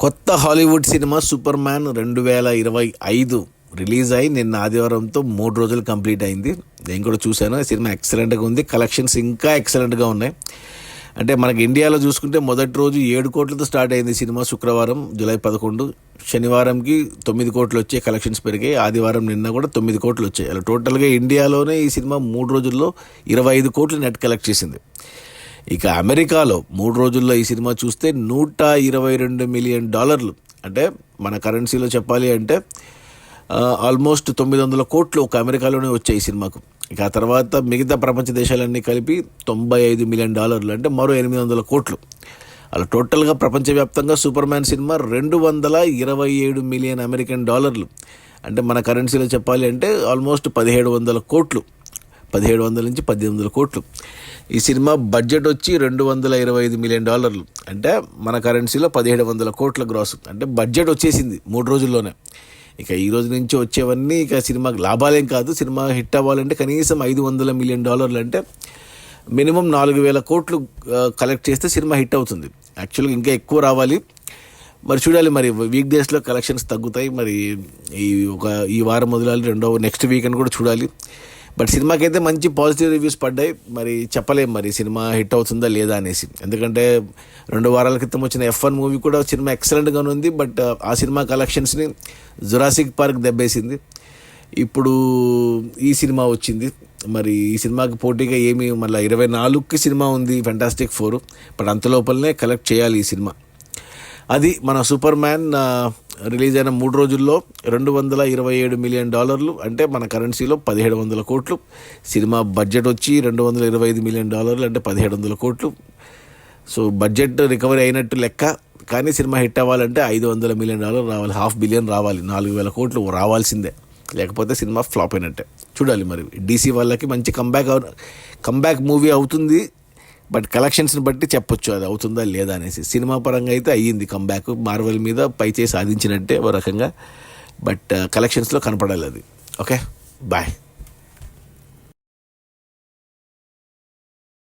కొత్త Hollywood cinema super man 2025 release అయి నిన్న ఆదివారంతో 3 రోజులు కంప్లీట్ అయింది. నేను కూడా చూశాను. ఈ సినిమా ఎక్సలెంట్గా ఉంది. కలెక్షన్స్ ఇంకా ఎక్సలెంట్గా ఉన్నాయి. అంటే మనకి ఇండియాలో చూసుకుంటే మొదటి రోజు 7 కోట్లతో స్టార్ట్ అయింది సినిమా. శుక్రవారం జూలై 11, శనివారంకి 9 కోట్లు వచ్చే కలెక్షన్స్ పెరిగాయి. ఆదివారం నిన్న కూడా 9 కోట్లు వచ్చాయి. అలా టోటల్గా ఇండియాలోనే ఈ సినిమా 3 రోజుల్లో 25 కోట్లు నెట్ కలెక్ట్ చేసింది. ఇక అమెరికాలో 3 రోజుల్లో ఈ సినిమా చూస్తే $122 మిలియన్, అంటే మన కరెన్సీలో చెప్పాలి అంటే ఆల్మోస్ట్ 900 కోట్లు ఒక అమెరికాలోనే వచ్చాయి ఈ సినిమాకు. ఇక ఆ తర్వాత మిగతా ప్రపంచ దేశాలన్నీ కలిపి $95 మిలియన్, అంటే మరో 800 కోట్లు. అలా టోటల్గా ప్రపంచవ్యాప్తంగా super man cinema $227 million American, అంటే మన కరెన్సీలో చెప్పాలి అంటే ఆల్మోస్ట్ 1700 కోట్లు, 1700 నుంచి 1800 కోట్లు. ఈ సినిమా బడ్జెట్ వచ్చి $225 మిలియన్, అంటే మన కరెన్సీలో 1700 కోట్ల గ్రాస్, అంటే బడ్జెట్ వచ్చేసింది 3 రోజుల్లోనే. ఇక ఈ రోజు నుంచి వచ్చేవన్నీ ఇక సినిమాకి లాభాలేం కాదు. సినిమా హిట్ అవ్వాలంటే కనీసం $500 మిలియన్, అంటే మినిమం 4000 కోట్లు కలెక్ట్ చేస్తే సినిమా హిట్ అవుతుంది. యాక్చువల్గా ఇంకా ఎక్కువ రావాలి. మరి చూడాలి, మరి వీక్ డేస్లో కలెక్షన్స్ తగ్గుతాయి. మరి ఈ వారం మొదలాలి, నెక్స్ట్ వీకెండ్ కూడా చూడాలి. బట్ సినిమాకైతే మంచి పాజిటివ్ రివ్యూస్ పడ్డాయి. మరి చెప్పలేం మరి సినిమా హిట్ అవుతుందా లేదా అనేసి. ఎందుకంటే 2 వారాల క్రితం వచ్చిన F1 మూవీ కూడా సినిమా ఎక్సలెంట్గానే ఉంది. బట్ ఆ సినిమా కలెక్షన్స్ని జురాసిక్ పార్క్ దెబ్బేసింది. ఇప్పుడు ఈ సినిమా వచ్చింది. మరి ఈ సినిమాకి పోటీగా ఏమి మళ్ళీ 24కి సినిమా ఉంది ఫెంటాస్టిక్ 4. బట్ అంతలోపలనే కలెక్ట్ చేయాలి ఈ సినిమా. అది మన సూపర్ మ్యాన్ రిలీజ్ అయిన 3 రోజుల్లో $227 మిలియన్, అంటే మన కరెన్సీలో 1700 కోట్లు. సినిమా బడ్జెట్ వచ్చి $225 మిలియన్, అంటే 1700 కోట్లు. సో బడ్జెట్ రికవరీ అయినట్టు లెక్క. కానీ సినిమా హిట్ అవ్వాలంటే $500 మిలియన్ రావాలి, $500 మిలియన్ రావాలి, 4000 కోట్లు రావాల్సిందే. లేకపోతే సినిమా ఫ్లాప్ అయినట్టే. చూడాలి మరి DC వాళ్ళకి మంచి కంబ్యాక్ మూవీ అవుతుంది. బట్ కలెక్షన్స్ని బట్టి చెప్పొచ్చు అది అవుతుందా లేదా అనేసి. సినిమా పరంగా అయితే అయ్యింది కంబ్యాక్, మార్వెల్ మీద పైచేసి సాధించినట్టే ఓ రకంగా. బట్ కలెక్షన్స్లో కనపడాలి అది. Okay, bye.